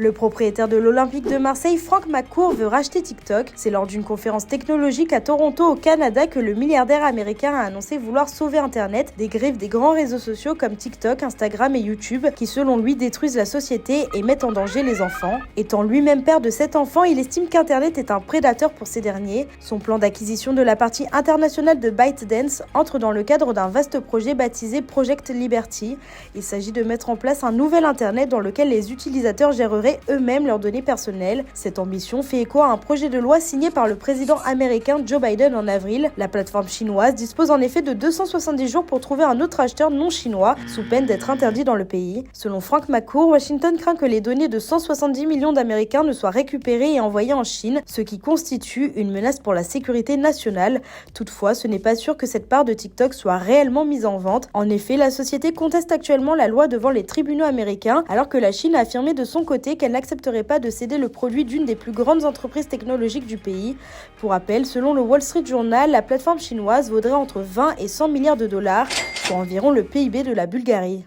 Le propriétaire de l'Olympique de Marseille, Frank McCourt, veut racheter TikTok. C'est lors d'une conférence technologique à Toronto, au Canada, que le milliardaire américain a annoncé vouloir sauver Internet des griffes des grands réseaux sociaux comme TikTok, Instagram et YouTube, qui selon lui détruisent la société et mettent en danger les enfants. Étant lui-même père de 7 enfants, il estime qu'Internet est un prédateur pour ces derniers. Son plan d'acquisition de la partie internationale de ByteDance entre dans le cadre d'un vaste projet baptisé Project Liberty. Il s'agit de mettre en place un nouvel Internet dans lequel les utilisateurs géreraient eux-mêmes leurs données personnelles. Cette ambition fait écho à un projet de loi signé par le président américain Joe Biden en avril. La plateforme chinoise dispose en effet de 270 jours pour trouver un autre acheteur non chinois, sous peine d'être interdit dans le pays. Selon Frank McCourt, Washington craint que les données de 170 millions d'Américains ne soient récupérées et envoyées en Chine, ce qui constitue une menace pour la sécurité nationale. Toutefois, ce n'est pas sûr que cette part de TikTok soit réellement mise en vente. En effet, la société conteste actuellement la loi devant les tribunaux américains, alors que la Chine a affirmé de son côté qu'elle n'accepterait pas de céder le produit d'une des plus grandes entreprises technologiques du pays. Pour rappel, selon le Wall Street Journal, la plateforme chinoise vaudrait entre 20 et 100 milliards de dollars, soit environ le PIB de la Bulgarie.